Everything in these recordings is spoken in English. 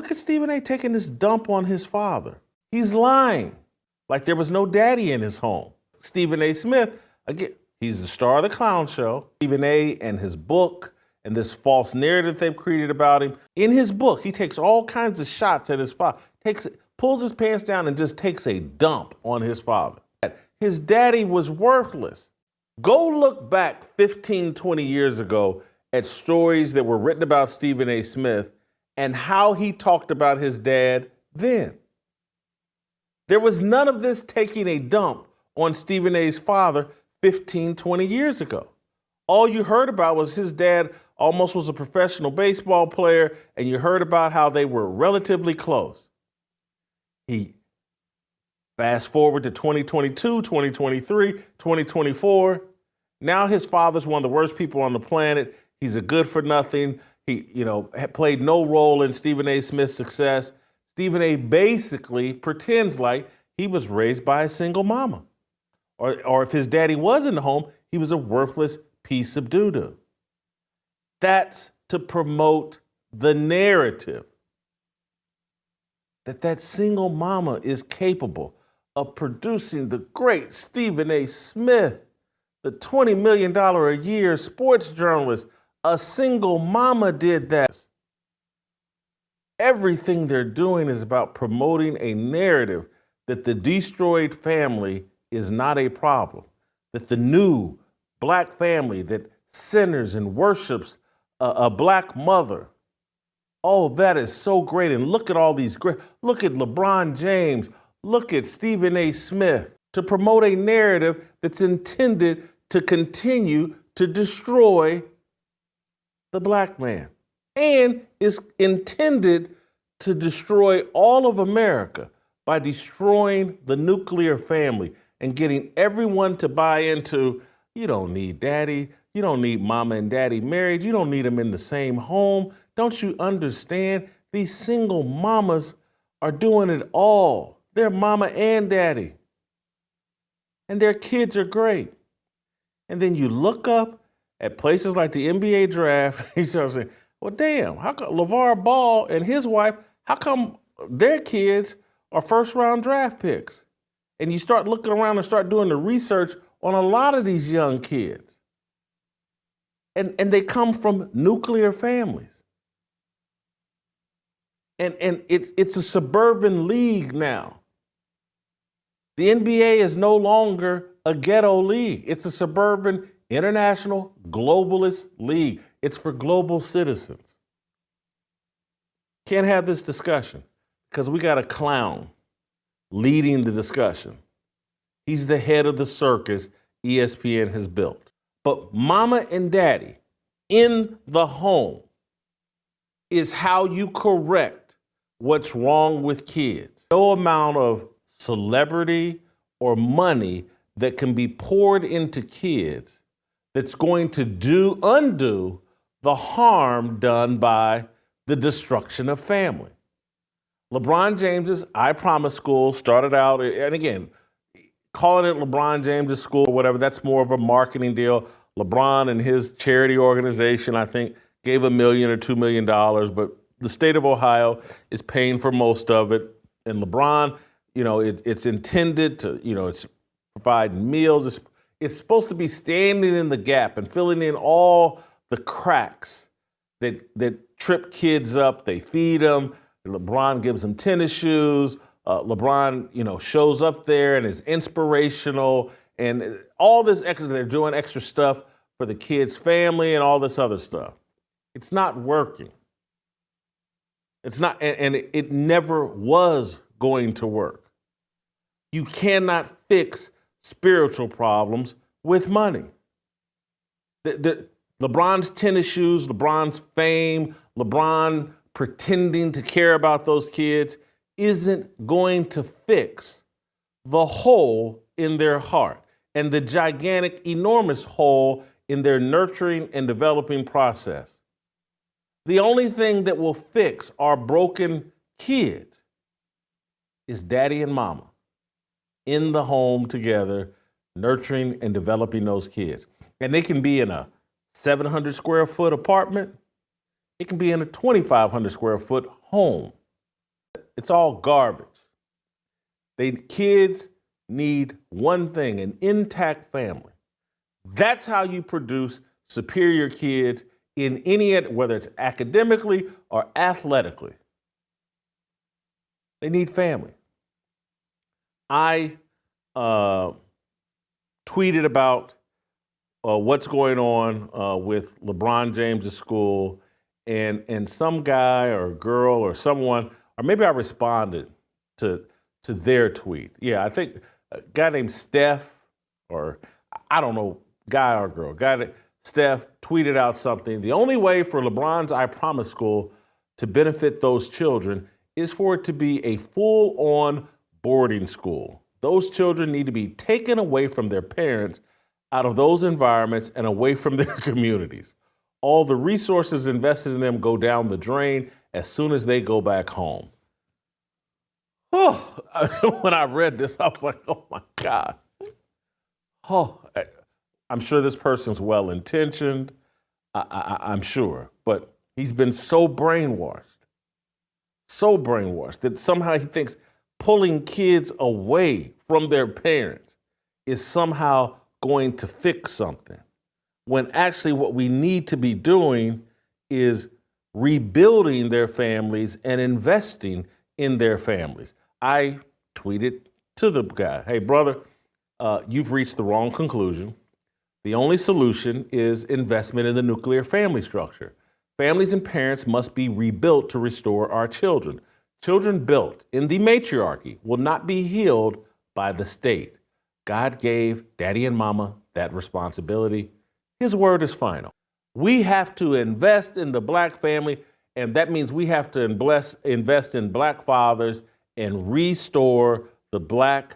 look at Stephen A. taking this dump on his father. He's lying, like there was no daddy in his home. Stephen A. Smith, again, he's the star of the clown show. Stephen A. and his book and this false narrative they've created about him. In his book, he takes all kinds of shots at his father, pulls his pants down and just takes a dump on his father. His daddy was worthless. Go look back 15, 20 years ago at stories that were written about Stephen A. Smith and how he talked about his dad then. There was none of this taking a dump on Stephen A.'s father 15, 20 years ago. All you heard about was his dad almost was a professional baseball player, and you heard about how they were relatively close. He fast forward to 2022, 2023, 2024. Now his father's one of the worst people on the planet. He's a good for nothing. He, had played no role in Stephen A. Smith's success. Stephen A. basically pretends like he was raised by a single mama. Or if his daddy was in the home, he was a worthless piece of doo-doo. That's to promote the narrative that single mama is capable of producing the great Stephen A. Smith, the $20 million a year sports journalist. A single mama did that. Everything they're doing is about promoting a narrative that the destroyed family is not a problem, that the new black family that centers and worships a black mother. Oh, that is so great. And look at all these great, look at LeBron James, look at Stephen A. Smith, to promote a narrative that's intended to continue to destroy the black man and is intended to destroy all of America by destroying the nuclear family and getting everyone to buy into, you don't need daddy, you don't need mama and daddy married, you don't need them in the same home. Don't you understand? These single mamas are doing it all. They're mama and daddy. And their kids are great. And then you look up at places like the NBA draft, you start saying, well, damn, how come LeVar Ball and his wife, how come their kids are first-round draft picks? And you start looking around and start doing the research on a lot of these young kids. And they come from nuclear families. And it's a suburban league now. The NBA is no longer a ghetto league. It's a suburban, international, globalist league. It's for global citizens. Can't have this discussion because we got a clown leading the discussion. He's the head of the circus ESPN has built. But mama and daddy in the home is how you correct what's wrong with kids. No amount of celebrity or money that can be poured into kids that's going to undo the harm done by the destruction of family. LeBron James's I Promise School started out, and again, calling it LeBron James's school or whatever, that's more of a marketing deal. LeBron and his charity organization, I think, gave $1 million or $2 million, but the state of Ohio is paying for most of it. And LeBron, it's intended to, it's providing meals. It's supposed to be standing in the gap and filling in all the cracks that trip kids up. They feed them. LeBron gives them tennis shoes. LeBron, shows up there and is inspirational and all this extra. They're doing extra stuff for the kid's family and all this other stuff. It's not working. It's not, and it never was going to work. You cannot fix spiritual problems with money. LeBron's tennis shoes, LeBron's fame, LeBron pretending to care about those kids isn't going to fix the hole in their heart and the gigantic, enormous hole in their nurturing and developing process. The only thing that will fix our broken kids is daddy and mama in the home together, nurturing and developing those kids. And they can be in a 700 square foot apartment. It can be in a 2,500 square foot home. It's all garbage. Kids need one thing, an intact family. That's how you produce superior kids in any, whether it's academically or athletically. They need family. I tweeted about what's going on with LeBron James' school, and some guy or girl or someone, or maybe I responded to their tweet. Yeah, I think a guy named Steph, or I don't know, guy or girl, Steph tweeted out something. The only way for LeBron's I Promise School to benefit those children is for it to be a full-on boarding school. Those children need to be taken away from their parents, out of those environments and away from their communities. All the resources invested in them go down the drain as soon as they go back home. Oh, when I read this, I was like, oh my God. Oh, I'm sure this person's well-intentioned, I'm sure, but he's been so brainwashed that somehow he thinks pulling kids away from their parents is somehow going to fix something, when actually what we need to be doing is rebuilding their families and investing in their families. I tweeted to the guy, hey, brother, you've reached the wrong conclusion. The only solution is investment in the nuclear family structure. Families and parents must be rebuilt to restore our children. Children built in the matriarchy will not be healed by the state. God gave daddy and mama that responsibility. His word is final. We have to invest in the black family, and that means we have to invest in black fathers and restore the black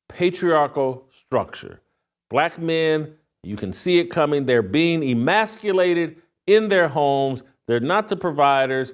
patriarchal structure. Black men, you can see it coming. They're being emasculated in their homes. They're not the providers.